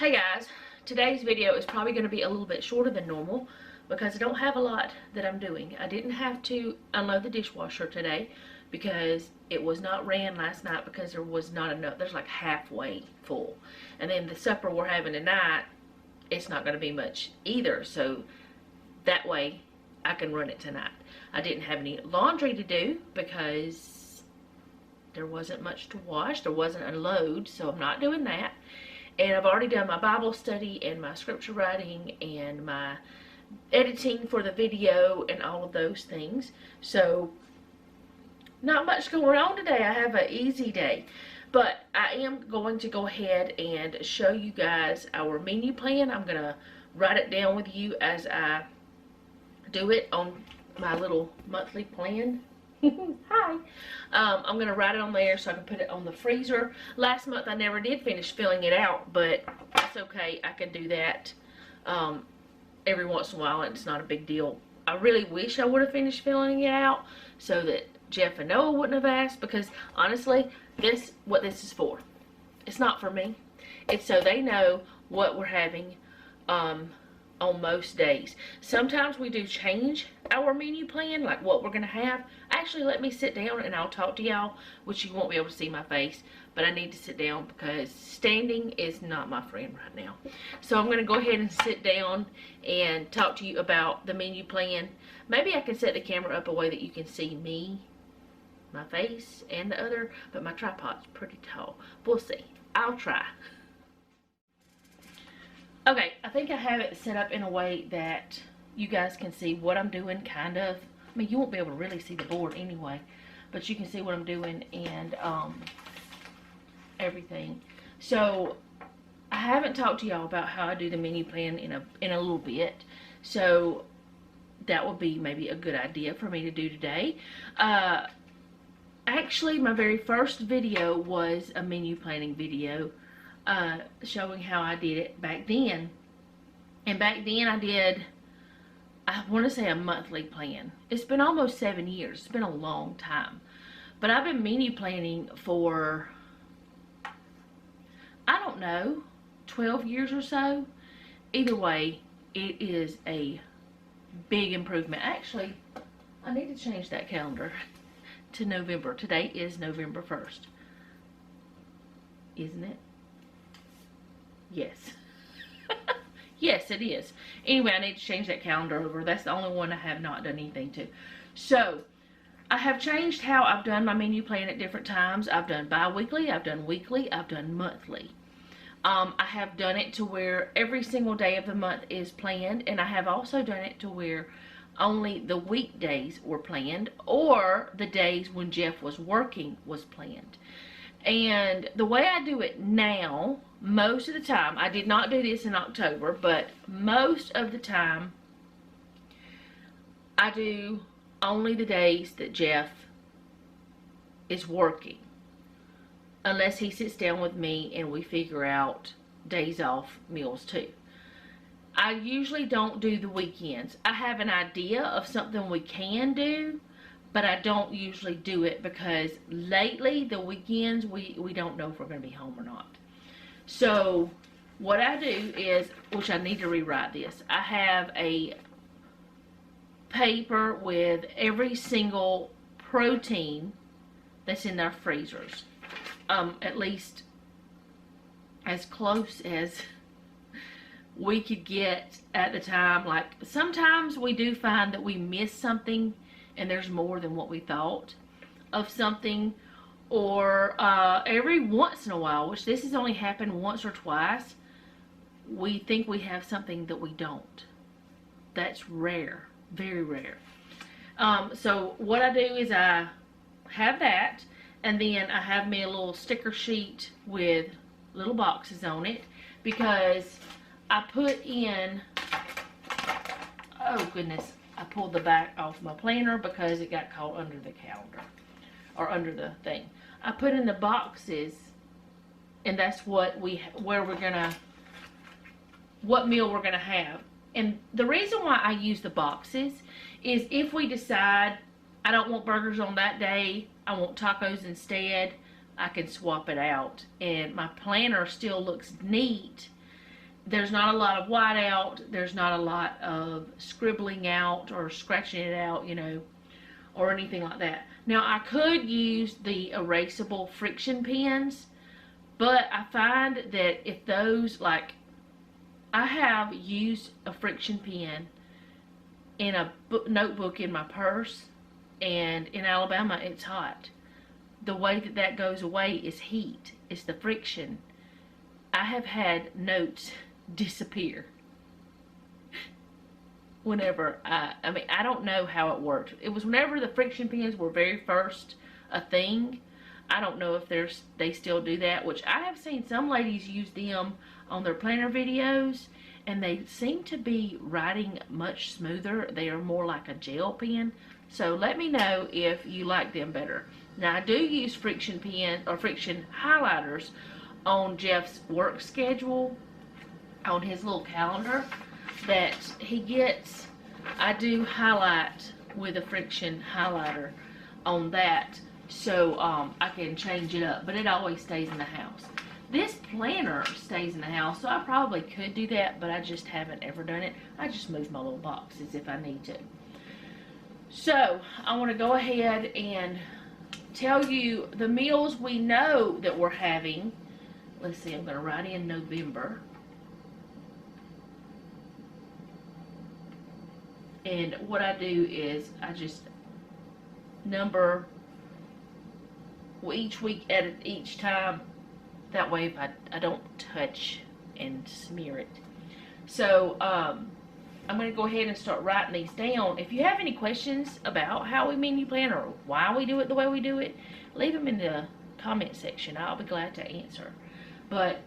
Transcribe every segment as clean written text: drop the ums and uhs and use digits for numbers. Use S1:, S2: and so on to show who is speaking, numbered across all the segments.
S1: Hey guys, today's video is probably going to be a little bit shorter than normal because I don't have a lot that I'm doing. I didn't have to unload the dishwasher today because it was not ran last night because there was not enough. There's like halfway full. And then the supper we're having tonight, it's not going to be much either. So that way I can run it tonight. I didn't have any laundry to do because there wasn't much to wash. There wasn't a load, so I'm not doing that. And I've already done my Bible study and my scripture writing and my editing for the video and all of those things. So not much going on today. I have an easy day. But I am going to go ahead and show you guys our menu plan. I'm going to write it down with you as I do it on my little monthly plan. Hi. I'm going to write it on there so I can put it on the freezer. Last month I never did finish filling it out, but that's okay. I can do that every once in a while, and it's not a big deal. I really wish I would have finished filling it out so that Jeff and Noah wouldn't have asked, because honestly, what this is for. It's not for me. It's so they know what we're having on most days. Sometimes we do change our menu plan, like what we're going to have. Actually, let me sit down and I'll talk to y'all, which you won't be able to see my face, but I need to sit down because standing is not my friend right now. So I'm going to go ahead and sit down and talk to you about the menu plan. Maybe I can set the camera up a way that you can see me, my face, and the other, but my tripod's pretty tall. We'll see. I'll try. Okay, I think I have it set up in a way that you guys can see what I'm doing, kind of. I mean, you won't be able to really see the board anyway, but you can see what I'm doing and everything. So, I haven't talked to y'all about how I do the menu plan in a little bit. So, that would be maybe a good idea for me to do today. Actually, my very first video was a menu planning video. Showing how I did it back then. And back then I want to say a monthly plan. It's been almost 7 years. It's been a long time. But I've been menu planning for, I don't know, 12 years or so. Either way, it is a big improvement. Actually, I need to change that calendar to November. Today is November 1st. Isn't it? Yes. Yes, it is. Anyway, I need to change that calendar over. That's the only one I have not done anything to. So, I have changed how I've done my menu plan at different times. I've done bi-weekly, I've done weekly, I've done monthly. I have done it to where every single day of the month is planned, and I have also done it to where only the weekdays were planned, or the days when Jeff was working was planned. And the way I do it now, most of the time, I did not do this in October, but most of the time, I do only the days that Jeff is working. Unless he sits down with me and we figure out days off meals too. I usually don't do the weekends. I have an idea of something we can do, but I don't usually do it because lately, the weekends, we don't know if we're going to be home or not. So, what I do is, which I need to rewrite this, I have a paper with every single protein that's in our freezers. At least as close as we could get at the time. Like, sometimes we do find that we miss something and there's more than what we thought of something, or every once in a while, which this has only happened once or twice, we think we have something that we don't. That's rare, very rare. So what I do is I have that, and then I have me a little sticker sheet with little boxes on it, because I put in, oh goodness, I pulled the back off my planner because it got caught under the calendar, or under the thing. I put in the boxes, and that's what what meal we're gonna have. And the reason why I use the boxes is if we decide I don't want burgers on that day, I want tacos instead, I can swap it out. And my planner still looks neat there's not a lot of white out, there's not a lot of scribbling out or scratching it out, you know, or anything like that. Now I could use the erasable friction pens, but I find that if those, like, I have used a friction pen in a notebook in my purse, and in Alabama it's hot. The way that that goes away is heat. It's the friction. I have had notes disappear whenever I mean, I don't know how it worked. It was whenever the friction pens were very first a thing. I don't know if they still do that, which I have seen some ladies use them on their planner videos, and they seem to be writing much smoother. They are more like a gel pen. So let me know if you like them better. Now I do use friction pen or friction highlighters on Jeff's work schedule, on his little calendar that he gets. I do highlight with a friction highlighter on that, so I can change it up, but it always stays in the house. This planner stays in the house, so I probably could do that, but I just haven't ever done it. I just move my little boxes if I need to. So I want to go ahead and tell you the meals we know that we're having. Let's see, I'm going to write in November. And what I do is I just number each week at each time. That way if I don't touch and smear it. So I'm going to go ahead and start writing these down. If you have any questions about how we menu plan or why we do it the way we do it, leave them in the comment section. I'll be glad to answer. But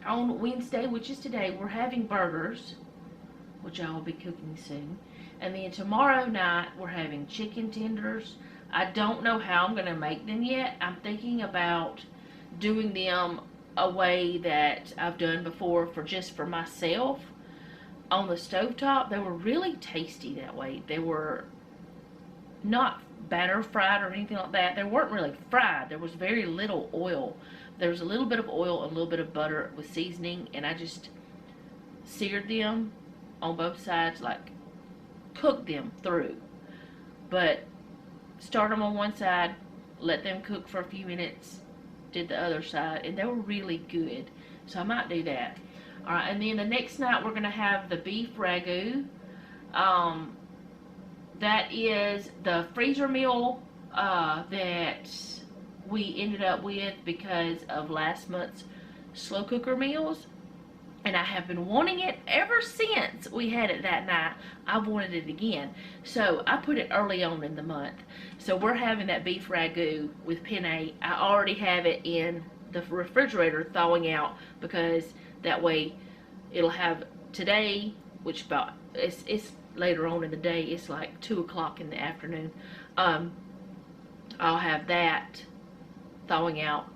S1: on Wednesday, which is today, we're having burgers, which I will be cooking soon. And then tomorrow night, we're having chicken tenders. I don't know how I'm going to make them yet. I'm thinking about doing them a way that I've done before for myself on the stovetop. They were really tasty that way. They were not batter fried or anything like that. They weren't really fried. There was very little oil. There was a little bit of oil and a little bit of butter with seasoning, and I just seared them on both sides, like cooked them through. But start them on one side, let them cook for a few minutes, did the other side, and they were really good. So I might do that. Alright, and then the next night we're going to have the beef ragu. That is the freezer meal that we ended up with because of last month's slow cooker meals. And I have been wanting it ever since we had it that night. I've wanted it again. So I put it early on in the month. So we're having that beef ragu with penne. I already have it in the refrigerator thawing out, because that way it'll have today, which about it's later on in the day. It's like 2 o'clock in the afternoon. I'll have that thawing out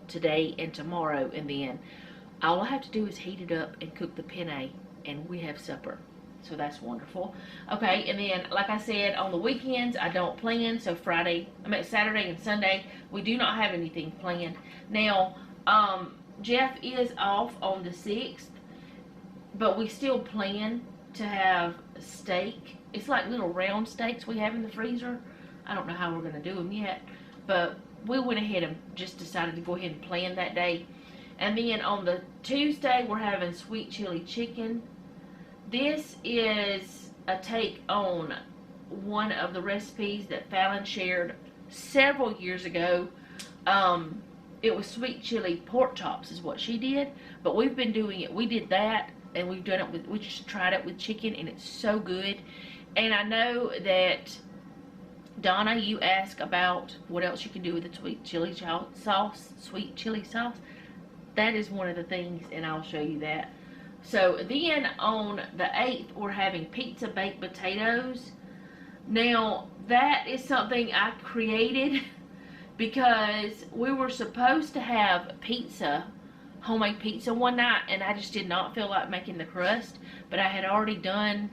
S1: today and tomorrow, and then all I have to do is heat it up and cook the penne, and we have supper. So that's wonderful. Okay, and then like I said, on the weekends I don't plan. So Saturday and Sunday we do not have anything planned. Now Jeff is off on the 6th, but we still plan to have steak. It's like little round steaks we have in the freezer. I don't know how we're going to do them yet, but we went ahead and just decided to go ahead and plan that day. And then on the Tuesday, we're having sweet chili chicken. This is a take on one of the recipes that Fallon shared several years ago. It was sweet chili pork chops is what she did, but we've been doing it. We did that, and we've done it with, we just tried it with chicken, and it's so good. And I know that Donna, you asked about what else you can do with the sweet chili sauce. That is one of the things, and I'll show you that. So then on the 8th, we're having pizza baked potatoes. Now, that is something I created because we were supposed to have pizza, homemade pizza one night, and I just did not feel like making the crust. But I had already done,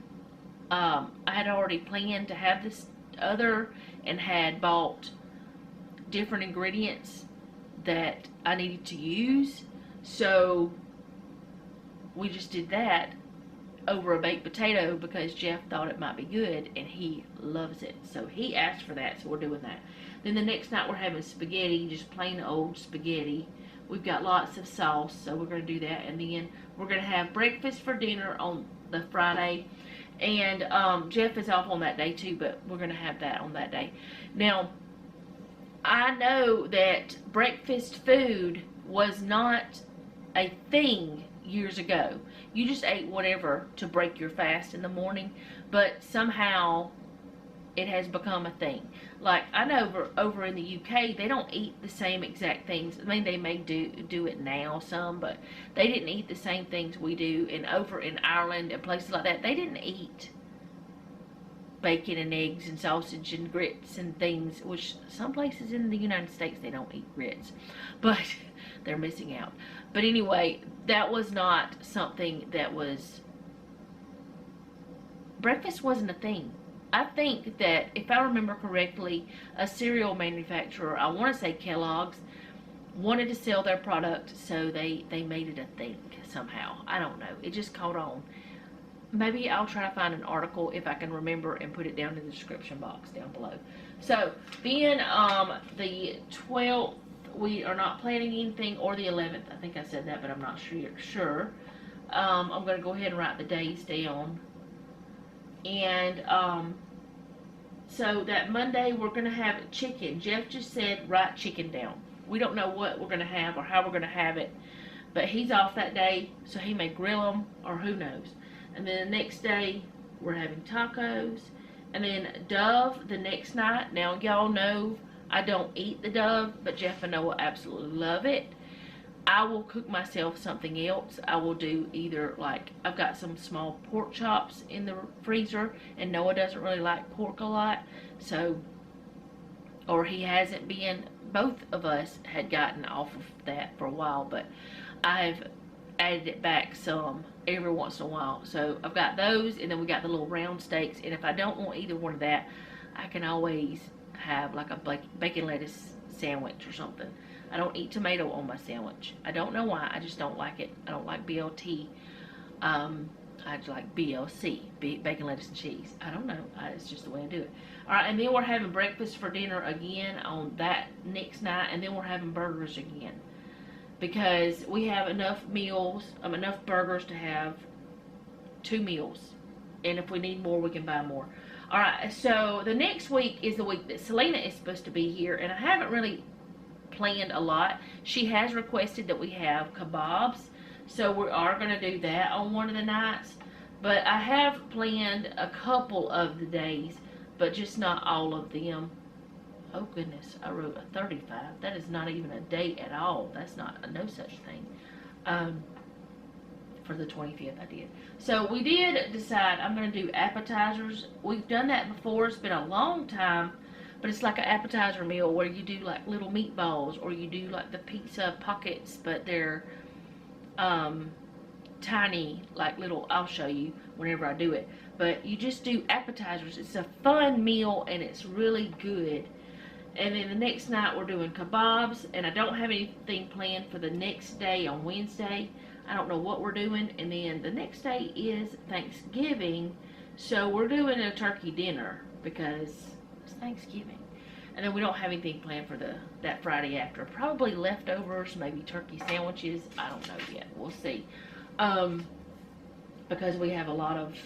S1: I had already planned to have this other and had bought different ingredients that I needed to use. So we just did that over a baked potato because Jeff thought it might be good and he loves it. So he asked for that, so we're doing that. Then the next night we're having spaghetti, just plain old spaghetti. We've got lots of sauce, so we're going to do that. And then we're going to have breakfast for dinner on the Friday. And Jeff is off on that day too, but we're going to have that on that day. Now, I know that breakfast food was not a thing years ago. You just ate whatever to break your fast in the morning, but somehow it has become a thing. Like, I know over in the UK, they don't eat the same exact things. I mean, they may do it now some, but they didn't eat the same things we do. And over in Ireland and places like that, they didn't eat bacon and eggs and sausage and grits and things, which some places in the United States, they don't eat grits. But they're missing out. But anyway, that was not something that was... Breakfast wasn't a thing. I think that, if I remember correctly, a cereal manufacturer, I want to say Kellogg's, wanted to sell their product, so they made it a thing somehow. I don't know. It just caught on. Maybe I'll try to find an article if I can remember and put it down in the description box down below. So, then the 12th, we are not planning anything, or the 11th. I think I said that, but I'm not sure. I'm going to go ahead and write the days down. And so that Monday we're going to have chicken. Jeff just said write chicken down. We don't know what we're going to have or how we're going to have it, but he's off that day, so he may grill them, or who knows. And then the next day we're having tacos, and then Dove the next night. Now y'all know I don't eat the Dove, but Jeff and Noah absolutely love it. I will cook myself something else. I will do either, like, I've got some small pork chops in the freezer, and Noah doesn't really like pork a lot, so, or he hasn't been. Both of us had gotten off of that for a while, but I've added it back some every once in a while. So I've got those, and then we got the little round steaks, and if I don't want either one of that, I can always have like a bacon lettuce sandwich or something. I don't eat tomato on my sandwich. I don't know why. I just don't like it. I don't like BLT. I like BLC, bacon, lettuce, and cheese. I don't know. It's just the way I do it. Alright, and then we're having breakfast for dinner again on that next night, and then we're having burgers again. Because we have enough meals, enough burgers to have 2 meals. And if we need more, we can buy more. Alright, so the next week is the week that Selena is supposed to be here, and I haven't really planned a lot. She has requested that we have kebabs, so we are going to do that on one of the nights. But I have planned a couple of the days, but just not all of them. Oh goodness, I wrote a 35. That is not even a date at all. That's not no such thing. For the 25th I did. So we did decide I'm going to do appetizers. We've done that before. It's been a long time, but it's like an appetizer meal where you do like little meatballs, or you do like the pizza pockets, but they're tiny, like little, I'll show you whenever I do it. But you just do appetizers. It's a fun meal, and it's really good. And then the next night we're doing kebabs, and I don't have anything planned for the next day on Wednesday. I don't know what we're doing. And then the next day is Thanksgiving, so we're doing a turkey dinner because it's Thanksgiving. And then we don't have anything planned for that Friday after. Probably leftovers, maybe turkey sandwiches. I don't know yet. We'll see. Because we have a lot of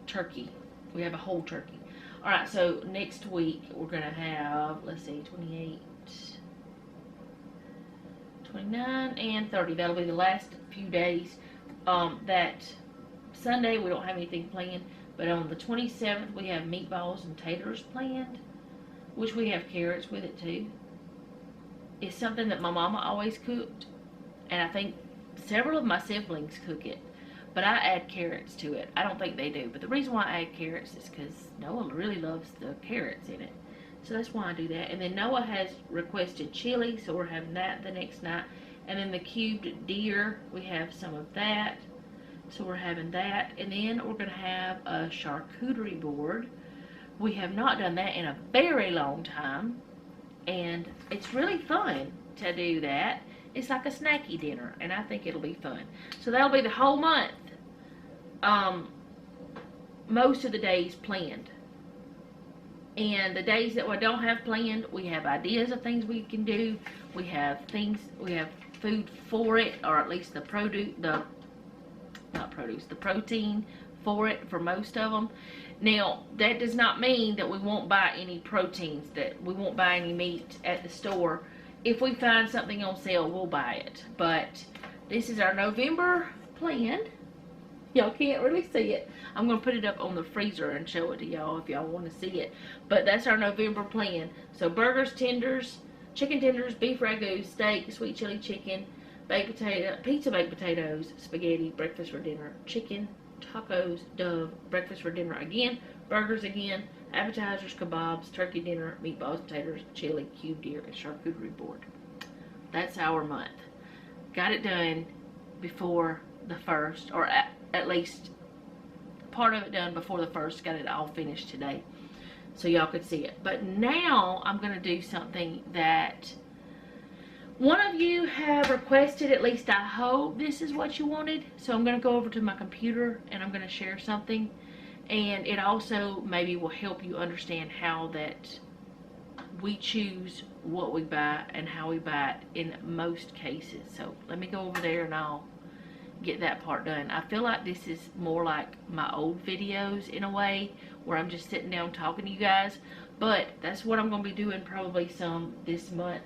S1: turkey. We have a whole turkey. Alright, so next week we're going to have, let's see, 28, 29, and 30. That'll be the last few days. That Sunday we don't have anything planned. But on the 27th we have meatballs and taters planned, which we have carrots with it too. It's something that my mama always cooked, and I think several of my siblings cook it, but I add carrots to it. I don't think they do, but the reason why I add carrots is because Noah really loves the carrots in it, so that's why I do that. And then Noah has requested chili, so we're having that the next night. And then the cubed deer, we have some of that, so we're having that. And then we're going to have a charcuterie board. We have not done that in a very long time, and it's really fun to do that. It's like a snacky dinner, and I think it'll be fun. So that'll be the whole month. Most of the days planned. And the days that we don't have planned, we have ideas of things we can do. We have food for it, or at least the protein for it, for most of them. Now, that does not mean that we won't buy any proteins, that we won't buy any meat at the store. If we find something on sale, we'll buy it. But this is our November plan. Y'all can't really see it. I'm going to put it up on the freezer and show it to y'all if y'all want to see it. But that's our November plan. So burgers, tenders, chicken tenders, beef ragu, steak, sweet chili chicken, baked potato, pizza, baked potatoes, spaghetti, breakfast for dinner, chicken, tacos, Dove, breakfast for dinner again, burgers again, appetizers, kebabs, turkey dinner, meatballs, potatoes, chili, cubed deer, and charcuterie board. That's our month. Got it done before the 1st, or at least part of it done before the 1st. Got it all finished today so y'all could see it. But now I'm going to do something that one of you have requested. At least I hope this is what you wanted. So I'm going to go over to my computer and I'm going to share something, and it also maybe will help you understand how that we choose what we buy and how we buy it in most cases. So let me go over there and I'll get that part done. I feel like this is more like my old videos in a way, where I'm just sitting down talking to you guys, but that's what I'm going to be doing probably some this month.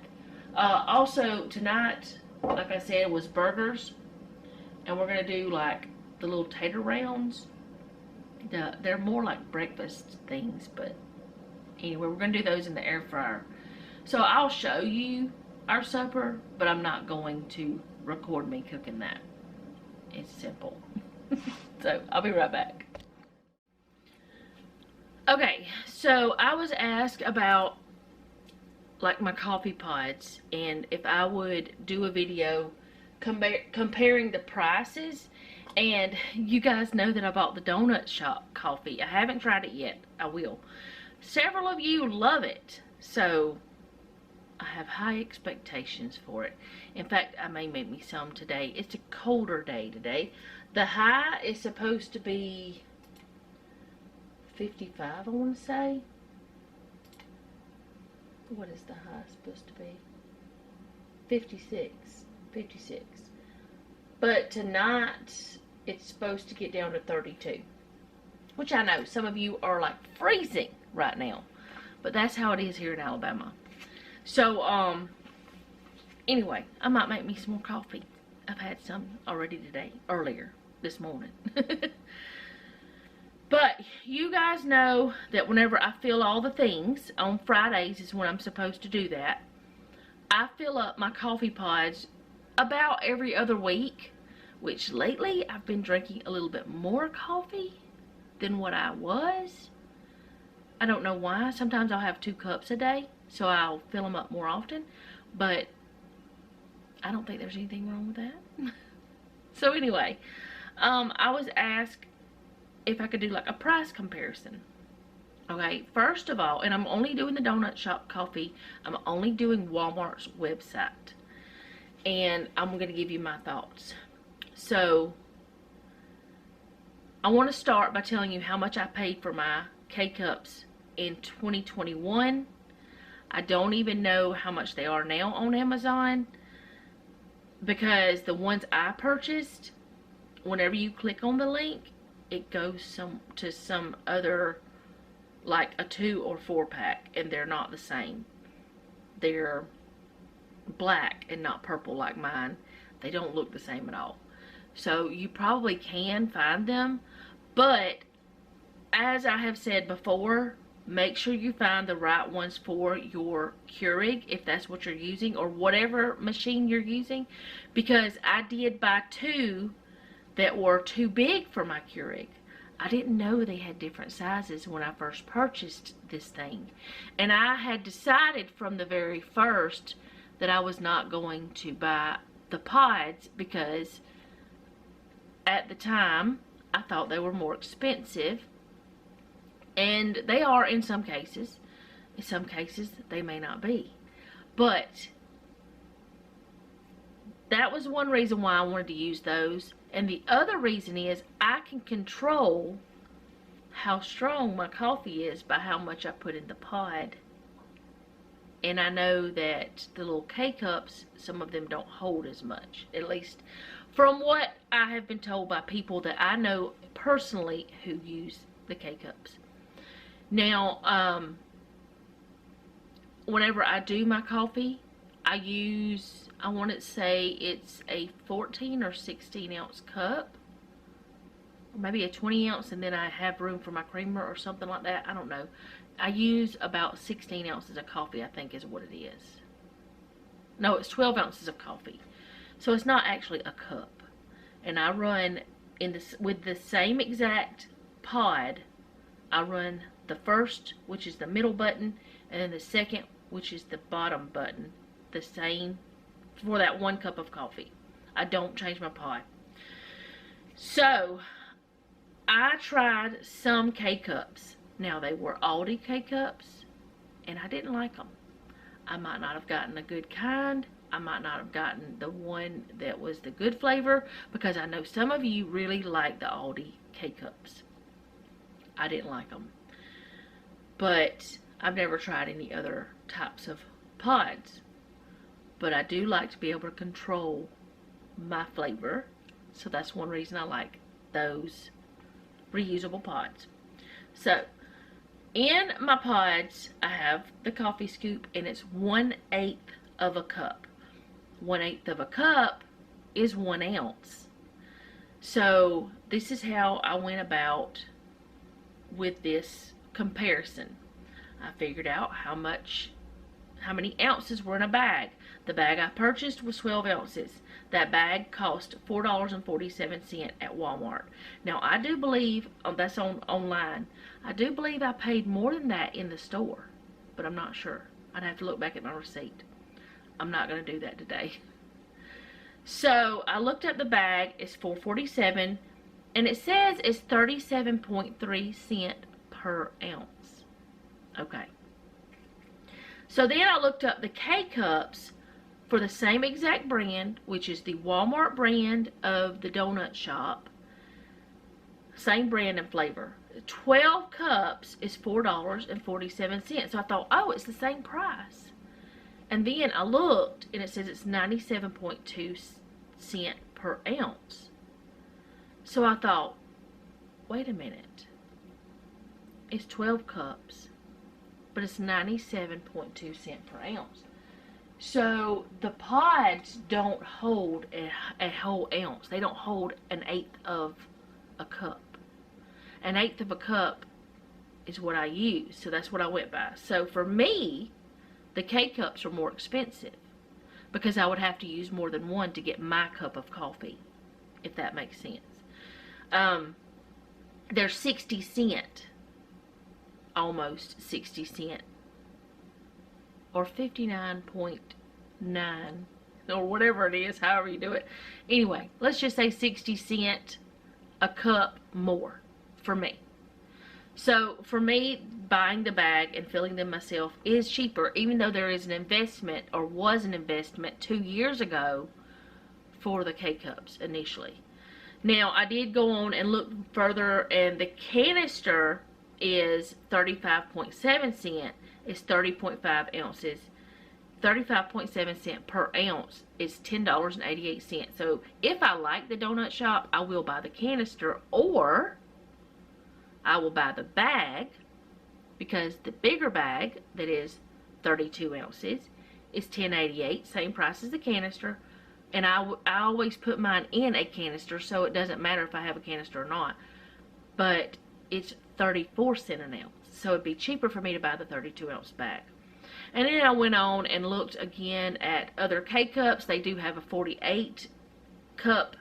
S1: Also tonight, like I said, was burgers, and we're going to do like the little tater rounds. They're more like breakfast things, but anyway, we're going to do those in the air fryer. So I'll show you our supper, but I'm not going to record me cooking that. It's simple. So I'll be right back. Okay, so I was asked about like my coffee pods, and if I would do a video comparing the prices. And you guys know that I bought the donut shop coffee. I haven't tried it yet. I will. Several of you love it, so I have high expectations for it. In fact, I may make me some today. It's a colder day today. The high is supposed to be 55, I want to say. What is the high supposed to be? 56. 56. But tonight, it's supposed to get down to 32. Which I know some of you are like freezing right now. But that's how it is here in Alabama. So, anyway, I might make me some more coffee. I've had some already today, earlier this morning. But you guys know that whenever I fill all the things, on Fridays is when I'm supposed to do that. I fill up my coffee pods about every other week, which lately I've been drinking a little bit more coffee than what I was. I don't know why. Sometimes I'll have 2 cups a day, so I'll fill them up more often, but I don't think there's anything wrong with that. So anyway, I was asked if I could do like a price comparison. Okay, first of all, and I'm only doing the donut shop coffee, I'm only doing Walmart's website, and I'm going to give you my thoughts. So I want to start by telling you how much I paid for my K-Cups in 2021. I don't even know how much they are now on Amazon, because the ones I purchased, whenever you click on the link, it goes to some other, like a 2 or 4 pack, and they're not the same. They're black and not purple like mine. They don't look the same at all. So you probably can find them, but as I have said before, make sure you find the right ones for your Keurig, if that's what you're using, or whatever machine you're using, because I did buy 2 that were too big for my Keurig. I didn't know they had different sizes when I first purchased this thing. And I had decided from the very first that I was not going to buy the pods, because at the time I thought they were more expensive. And they are in some cases. In some cases they may not be. But that was one reason why I wanted to use those. And the other reason is I can control how strong my coffee is by how much I put in the pod. And I know that the little K-cups, some of them don't hold as much. At least from what I have been told by people that I know personally who use the K-cups. Now, whenever I do my coffee, I use, I want to say it's a 14 or 16 ounce cup. Or maybe a 20 ounce, and then I have room for my creamer or something like that. I don't know. I use about 16 ounces of coffee, I think is what it is. No, it's 12 ounces of coffee. So it's not actually a cup. And I run in this with the same exact pod. I run the first, which is the middle button, and then the second, which is the bottom button, the same for that 1 cup of coffee. I don't change my pod. So I tried some K-cups. Now, they were Aldi K-cups, and I didn't like them. I might not have gotten a good kind. I might not have gotten the one that was the good flavor, because I know some of you really like the Aldi K-cups. I didn't like them. But I've never tried any other types of pods. But I do like to be able to control my flavor. So that's one reason I like those reusable pods. So, in my pods, I have the coffee scoop, and it's 1/8 of a cup. 1/8 of a cup is 1 ounce. So, this is how I went about with this comparison. I figured out how many ounces were in a bag. The bag I purchased was 12 ounces. That bag cost $4.47 at Walmart. Now, I do believe, that's online, I do believe I paid more than that in the store, but I'm not sure. I'd have to look back at my receipt. I'm not going to do that today. So, I looked up the bag. It's $4.47, and it says it's 37.3 cents per ounce. Okay. So then I looked up the K-cups for the same exact brand, which is the Walmart brand of the donut shop. Same brand and flavor. 12 cups is $4.47. So I thought, oh, it's the same price. And then I looked, and it says it's 97.2 cents per ounce. So I thought, wait a minute. It's 12 cups, but it's 97.2 cents per ounce. So the pods don't hold a whole ounce. They don't hold 1/8 of a cup. 1/8 of a cup is what I use. So that's what I went by. So for me, the K-cups are more expensive because I would have to use more than one to get my cup of coffee, if that makes sense. They're 60 cents. Almost 60 cents. Or 59.9, or whatever it is, however you do it. Anyway, let's just say 60 cents a cup more for me. So for me, buying the bag and filling them myself is cheaper, even though there is an investment, or was an investment 2 years ago for the K-cups initially. Now, I did go on and look further, and the canister is 35.7 cents. Is 30.5 ounces. 35.7 cents per ounce is $10.88. So if I like the donut shop, I will buy the canister, or I will buy the bag, because the bigger bag that is 32 ounces is $10.88, same price as the canister. And I always put mine in a canister, so it doesn't matter if I have a canister or not. But it's 34 cents an ounce. So it'd be cheaper for me to buy the 32 ounce bag. And then I went on and looked again at other K-cups. They do have a 48 cup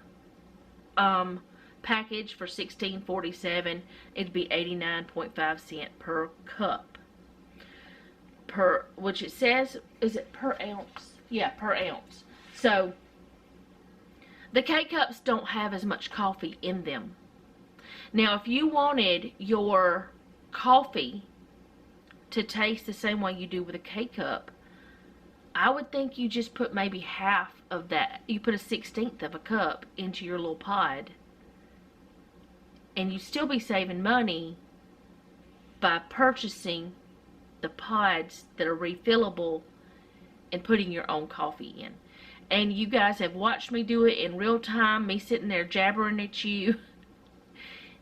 S1: package for $16.47. It'd be 89.5 cents per cup. Which it says, is it per ounce? Yeah, per ounce. So the K-cups don't have as much coffee in them. Now, if you wanted your coffee to taste the same way you do with a K-cup, I would think you just put maybe half of that. You put a 1/16 of a cup into your little pod, and you'd still be saving money by purchasing the pods that are refillable and putting your own coffee in. And you guys have watched me do it in real time, me sitting there jabbering at you.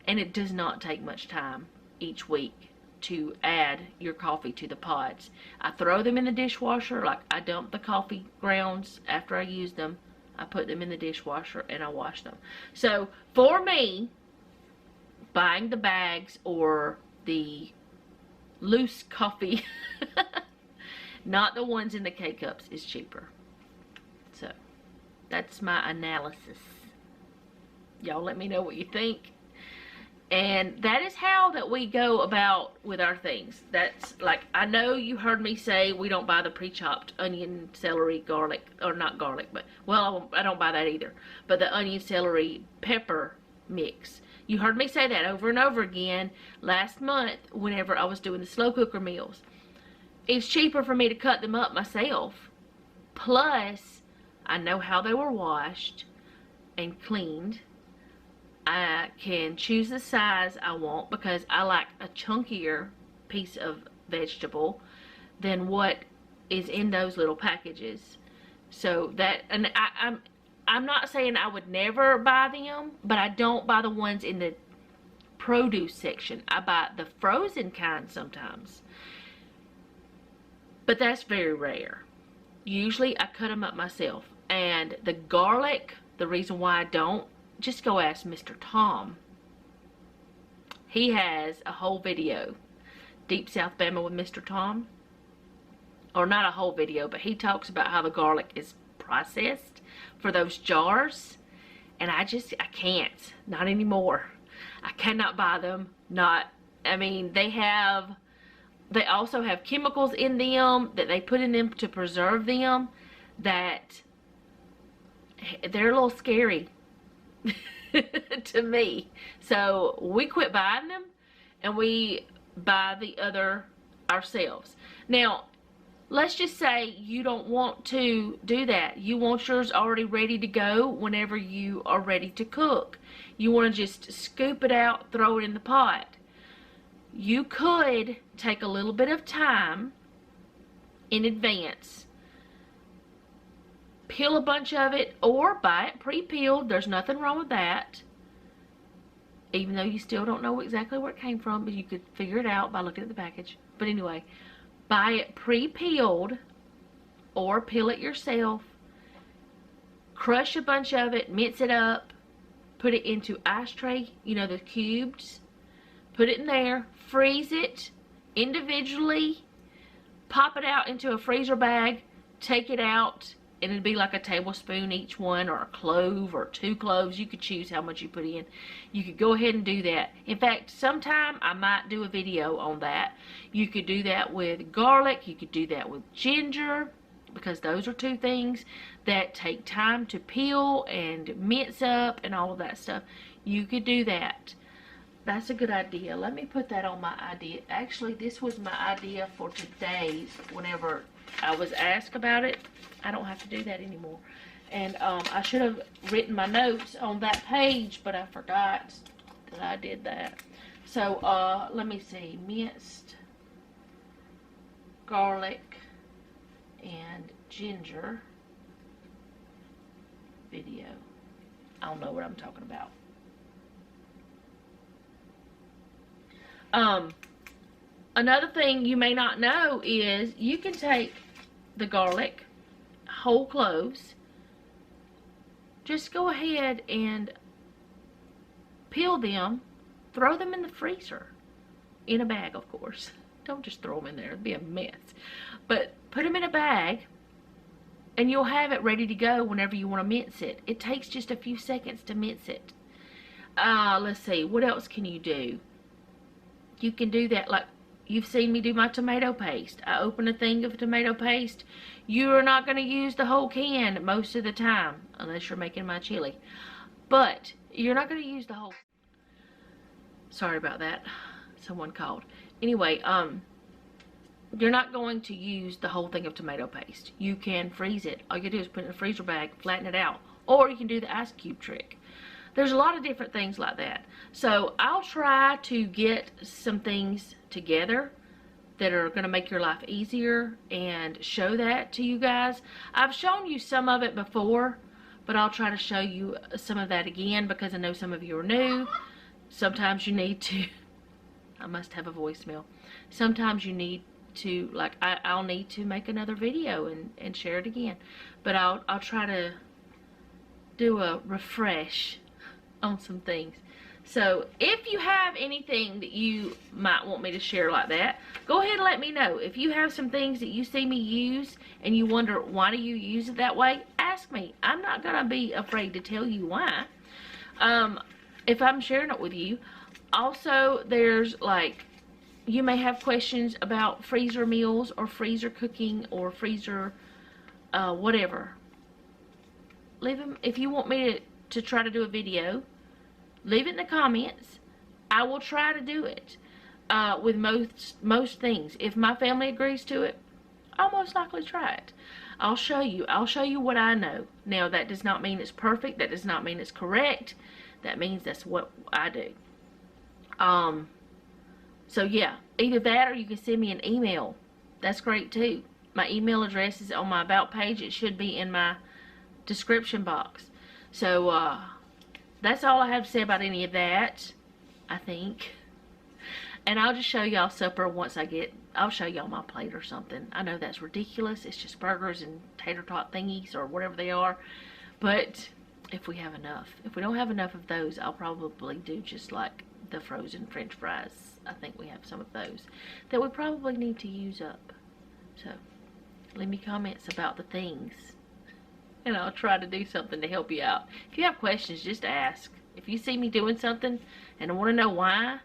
S1: And it does not take much time each week to add your coffee to the pods. I throw them in the dishwasher, like I dump the coffee grounds after I use them. I put them in the dishwasher and I wash them. So for me, buying the bags or the loose coffee, not the ones in the K-cups, is cheaper. So that's my analysis. Y'all let me know what you think. And that is how that we go about with our things. That's like, I know you heard me say we don't buy the pre-chopped onion, celery, garlic, or not garlic, but, well, I don't buy that either. But the onion, celery, pepper mix. You heard me say that over and over again last month whenever I was doing the slow cooker meals. It's cheaper for me to cut them up myself. Plus, I know how they were washed and cleaned. I can choose the size I want because I like a chunkier piece of vegetable than what is in those little packages. So that, and I'm not saying I would never buy them, but I don't buy the ones in the produce section. I buy the frozen kind sometimes, but that's very rare. Usually I cut them up myself. And the garlic, the reason why I don't, just go ask Mr. Tom. He has a whole video, Deep South Bama with Mr. Tom. Or not a whole video, but he talks about how the garlic is processed for those jars. And I can't. Not anymore. I cannot buy them. I mean, they also have chemicals in them that they put in them to preserve them that they're a little scary to me. So we quit buying them and we buy the other ourselves. Now, let's just say you don't want to do that. You want yours already ready to go whenever you are ready to cook. You want to just scoop it out, throw it in the pot. You could take a little bit of time in advance, peel a bunch of it, or buy it pre-peeled. There's nothing wrong with that. Even though you still don't know exactly where it came from, but you could figure it out by looking at the package. But anyway, buy it pre-peeled or peel it yourself. Crush a bunch of it, mince it up, put it into ice tray, you know, the cubes. Put it in there, freeze it individually, pop it out into a freezer bag, take it out, and it'd be like a tablespoon each one, or a clove, or 2 cloves. You could choose how much you put in. You could go ahead and do that. In fact, sometime I might do a video on that. You could do that with garlic. You could do that with ginger, because those are 2 things that take time to peel and mince up and all of that stuff. You could do that. That's a good idea. Let me put that on my idea. Actually, this was my idea for today whenever I was asked about it. I don't have to do that anymore. And I should have written my notes on that page, but I forgot that I did that. So let me see. Minced garlic and ginger video. I don't know what I'm talking about. Another thing you may not know is you can take the garlic, whole cloves, just go ahead and peel them, throw them in the freezer, in a bag, of course. Don't just throw them in there, it'd be a mess. But put them in a bag and you'll have it ready to go whenever you want to mince it. It takes just a few seconds to mince it. Let's see, what else can you do? You can do that like you've seen me do my tomato paste. I open a thing of tomato paste. You're not going to use the whole can most of the time, unless you're making my chili. But you're not going to use the whole... Sorry about that. Someone called. Anyway, you're not going to use the whole thing of tomato paste. You can freeze it. All you do is put it in a freezer bag, flatten it out. Or you can do the ice cube trick. There's a lot of different things like that. So I'll try to get some things together that are going to make your life easier and show that to you guys. I've shown you some of it before, but I'll try to show you some of that again because I know some of you are new. Sometimes you need to, I must have a voicemail. Sometimes you need to, like, I'll need to make another video and share it again. But I'll try to do a refresh on some things. So if you have anything that you might want me to share like that, go ahead and let me know. If you have some things that you see me use and you wonder why do you use it that way, ask me. I'm not gonna be afraid to tell you why. If I'm sharing it with you. Also, there's like, you may have questions about freezer meals or freezer cooking or freezer whatever. Leave them. If you want me to try to do a video, leave it in the comments. I will try to do it with most things. If my family agrees to it, I'll most likely try it. I'll show you what I know. Now, that does not mean it's perfect. That does not mean it's correct. That means that's what I do. So yeah, either that or you can send me an email. That's great too. My email address is on my about page. It should be in my description box. So that's all I have to say about any of that, I think. And I'll just show y'all supper once I'll show y'all my plate or something. I know that's ridiculous. It's just burgers and tater tot thingies or whatever they are. But if we have enough. If we don't have enough of those, I'll probably do just like the frozen French fries. I think we have some of those that we probably need to use up. So leave me comments about the things and I'll try to do something to help you out. If you have questions, just ask. If you see me doing something and want to know why,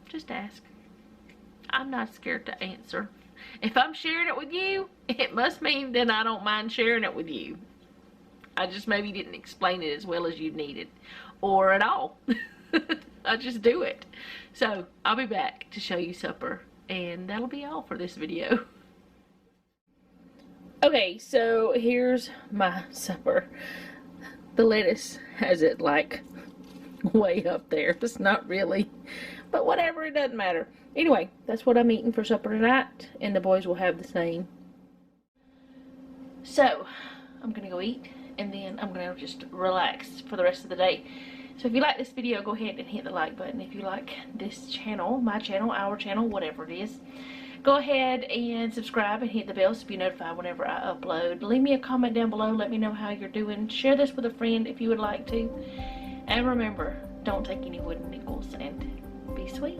S1: just ask. I'm not scared to answer. If I'm sharing it with you, it must mean that I don't mind sharing it with you. I just maybe didn't explain it as well as you needed, or at all. I just do it. So I'll be back to show you supper, and that'll be all for this video. Okay, so here's my supper. The lettuce has it like way up there. It's not really, but whatever, it doesn't matter. Anyway, that's what I'm eating for supper tonight, and the boys will have the same. So I'm gonna go eat, and then I'm gonna just relax for the rest of the day. So if you like this video, go ahead and hit the like button. If you like this channel, my channel, our channel, whatever it is, go ahead and subscribe and hit the bell so be notified whenever I upload. Leave me a comment down below. Let me know how you're doing. Share this with a friend if you would like to. And remember, don't take any wooden nickels, and be sweet.